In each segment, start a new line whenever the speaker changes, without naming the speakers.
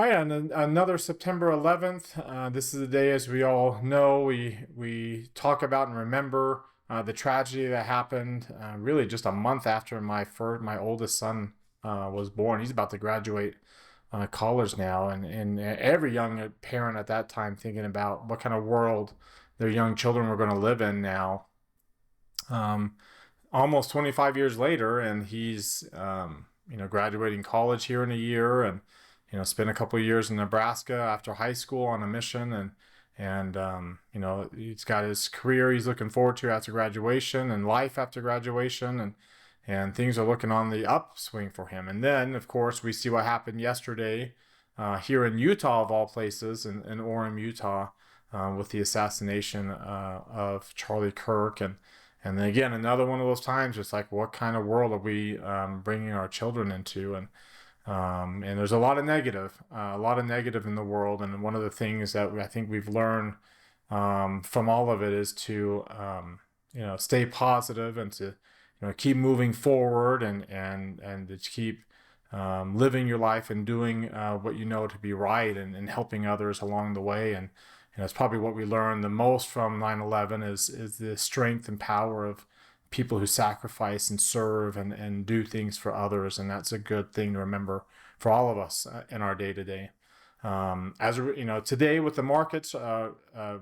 Hi, on another September 11th. This is the day, as we all know, we talk about and remember the tragedy that happened really just a month after my oldest son was born. He's about to graduate college now, and every young parent at that time thinking about what kind of world their young children were going to live in now. Um, Almost 25 years later, and he's graduating college here in a year, and spent a couple of years in Nebraska after high school on a mission, and he's got his career he's looking forward to after graduation and life after graduation, and things are looking on the upswing for him. And then, of course, we see what happened yesterday here in Utah, of all places, in Orem, Utah, with the assassination of Charlie Kirk. And then again, another one of those times, it's like, what kind of world are we bringing our children into? And there's a lot of negative in the world. And one of the things that I think we've learned from all of it is to, stay positive and to, keep moving forward and to keep living your life and doing what you know to be right, and helping others along the way. And it's probably what we learned the most from 9/11 is the strength and power of people who sacrifice and serve and do things for others. And that's a good thing to remember for all of us in our day to day. Today with the markets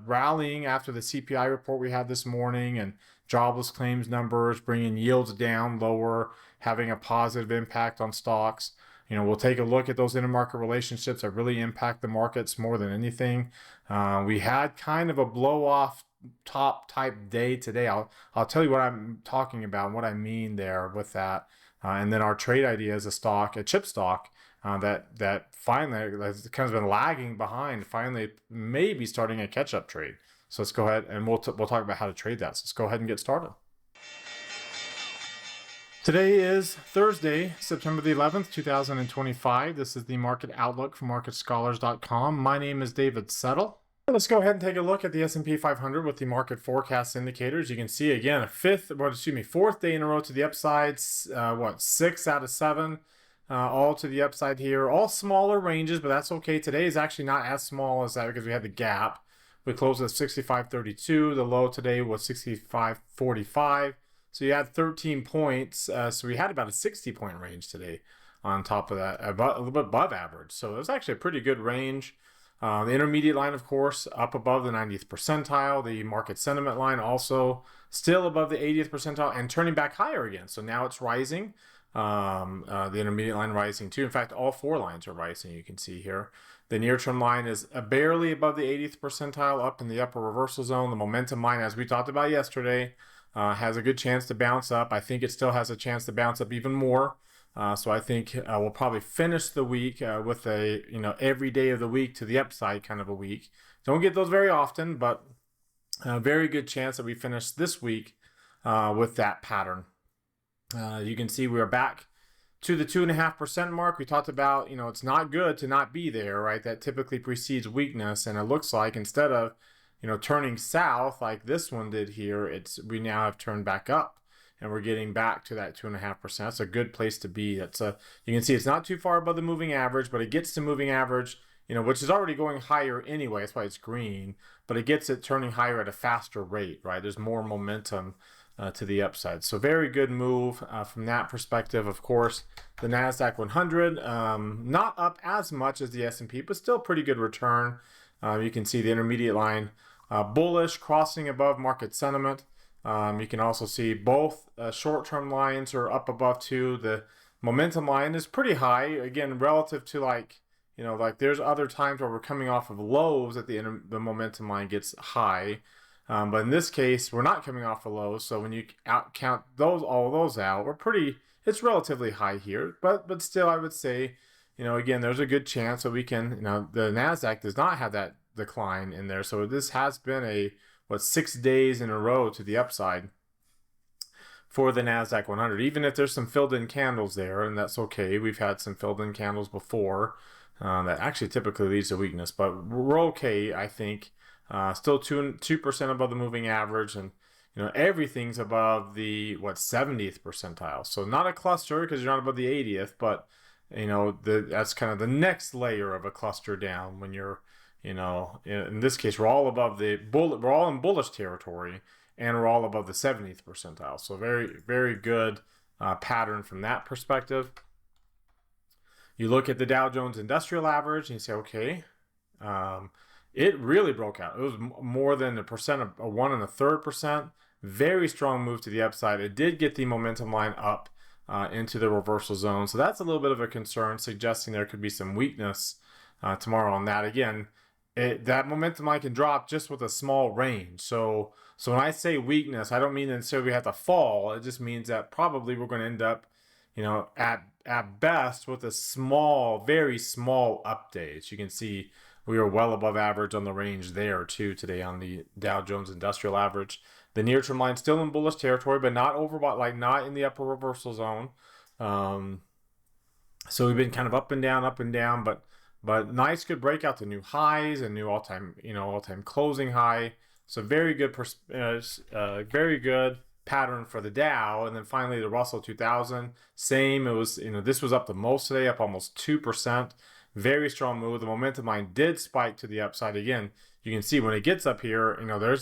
rallying after the CPI report we had this morning, and jobless claims numbers bringing yields down lower, having a positive impact on stocks. We'll take a look at those intermarket relationships that really impact the markets more than anything. We had kind of a blow off top type day today. I'll tell you what I'm talking about and what I mean there with that. And then our trade idea is a chip stock that finally has kind of been lagging behind. Finally, maybe starting a catch up trade. So let's go ahead and we'll talk about how to trade that. So let's go ahead and get started. Today is Thursday, September the 11th, 2025. This is the market outlook from marketscholars.com. My name is David Settle. Let's go ahead and take a look at the S&P 500 with the market forecast indicators. You can see again fourth day in a row to the upside. 6 out of 7 all to the upside here. All smaller ranges, but that's okay. Today is actually not as small as that because we had the gap. We closed at 65.32. The low today was 65.45. So you had 13 points. So we had about a 60-point range today on top of that, a little bit above average. So it was actually a pretty good range. The intermediate line, of course, up above the 90th percentile. The market sentiment line also still above the 80th percentile and turning back higher again. So now it's rising. The intermediate line rising too. In fact, all four lines are rising, you can see here. The near-term line is barely above the 80th percentile, up in the upper reversal zone. The momentum line, as we talked about yesterday, has a good chance to bounce up. I think it still has a chance to bounce up even more. So I think we'll probably finish the week with a every day of the week to the upside kind of a week. Don't get those very often, but a very good chance that we finish this week with that pattern. You can see we're back to the 2.5% mark. We talked about it's not good to not be there, right? That typically precedes weakness, and it looks like instead of turning south like this one did here, we now have turned back up, and we're getting back to that 2.5%. That's a good place to be. You can see it's not too far above the moving average, but it gets to moving average, which is already going higher anyway. That's why it's green, but it gets it turning higher at a faster rate, right? There's more momentum to the upside. So very good move from that perspective. Of course, the NASDAQ 100, not up as much as the S&P, but still pretty good return. You can see the intermediate line bullish, crossing above market sentiment. You can also see both short-term lines are up above 2. The momentum line is pretty high, again, relative to there's other times where we're coming off of lows that the momentum line gets high. But in this case, we're not coming off of lows. So when you count all those out, it's relatively high here. But still, I would say, again, there's a good chance that we can, the NASDAQ does not have that decline in there. So this has been 6 days in a row to the upside for the NASDAQ 100, even if there's some filled in candles there, and that's okay. We've had some filled in candles before that actually typically leads to weakness, but we're okay, I think. Still 2% above the moving average, and everything's above the 70th percentile. So not a cluster because you're not above the 80th, but that's kind of the next layer of a cluster down when you're, in this case, we're all above we're all in bullish territory, and we're all above the 70th percentile. So very, very good pattern from that perspective. You look at the Dow Jones Industrial Average and you say, okay, it really broke out. It was more than a 1 1/3%. Very strong move to the upside. It did get the momentum line up into the reversal zone. So that's a little bit of a concern, suggesting there could be some weakness tomorrow on that. Again, that momentum line can drop just with a small range. So when I say weakness, I don't mean necessarily we have to fall. It just means that probably we're going to end up, at best with a small, very small update. You can see we are well above average on the range there too today on the Dow Jones Industrial Average. The near-term line still in bullish territory, but not overbought, like not in the upper reversal zone. So we've been kind of up and down, but nice, good breakout to new highs and new all-time closing high. So very good pattern for the Dow. And then finally the Russell 2000, same. It was, this was up the most today, up almost 2%. Very strong move. The momentum line did spike to the upside again. You can see when it gets up here,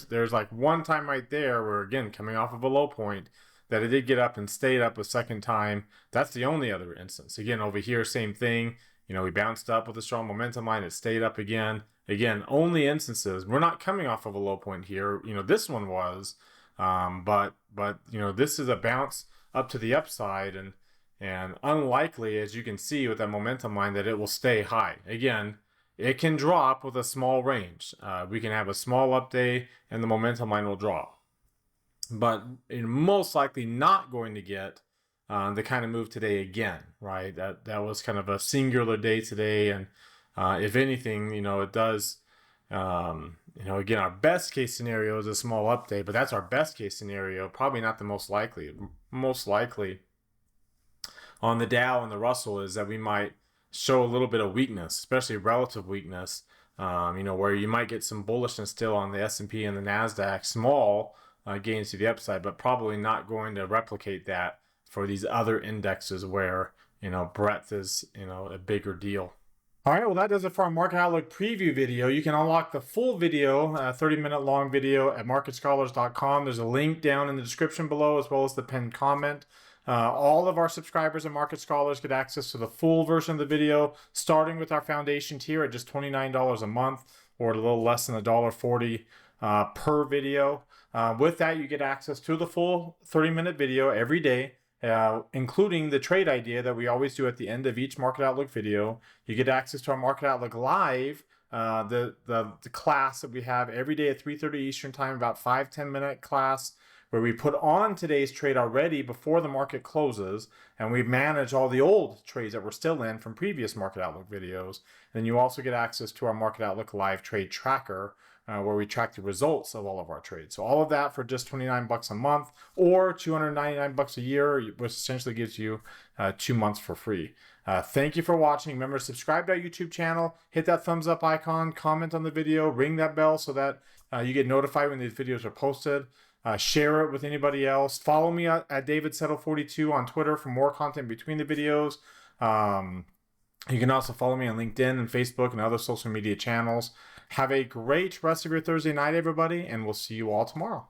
there's like one time right there where, again, coming off of a low point, that it did get up and stayed up a second time. That's the only other instance. Again, over here, same thing. We bounced up with a strong momentum line. It stayed up again. Again, only instances. We're not coming off of a low point here. This one was, but this is a bounce up to the upside, and unlikely, as you can see with that momentum line, that it will stay high. Again, it can drop with a small range. We can have a small update and the momentum line will drop. But most likely not going to get the kind of move today again, right? That was kind of a singular day today. And if anything, it does, again, our best case scenario is a small update, but that's our best case scenario, probably not the most likely. Most likely on the Dow and the Russell is that we might show a little bit of weakness, especially relative weakness, where you might get some bullishness still on the S&P and the NASDAQ, small gains to the upside, but probably not going to replicate that for these other indexes where, breadth is, a bigger deal. All right, well, that does it for our Market Outlook preview video. You can unlock the full video, 30-minute long video at marketscholars.com. There's a link down in the description below, as well as the pinned comment. All of our subscribers at Market Scholars get access to the full version of the video, starting with our foundation tier at just $29 a month, or a little less than $1.40 per video. With that, you get access to the full 30-minute video every day, including the trade idea that we always do at the end of each Market Outlook video. You get access to our Market Outlook Live, the class that we have every day at 3:30 Eastern Time, about 5-10 minute class, where we put on today's trade already before the market closes, and we manage all the old trades that we're still in from previous Market Outlook videos. And you also get access to our Market Outlook Live Trade Tracker, where we track the results of all of our trades. So all of that for just $29 a month, or $299 a year, which essentially gives you 2 months for free. Thank you for watching. Remember to subscribe to our YouTube channel, hit that thumbs up icon, comment on the video, ring that bell so that you get notified when these videos are posted. Share it with anybody else. Follow me at DavidSettle42 on Twitter for more content between the videos. You can also follow me on LinkedIn and Facebook and other social media channels. Have a great rest of your Thursday night, everybody, and we'll see you all tomorrow.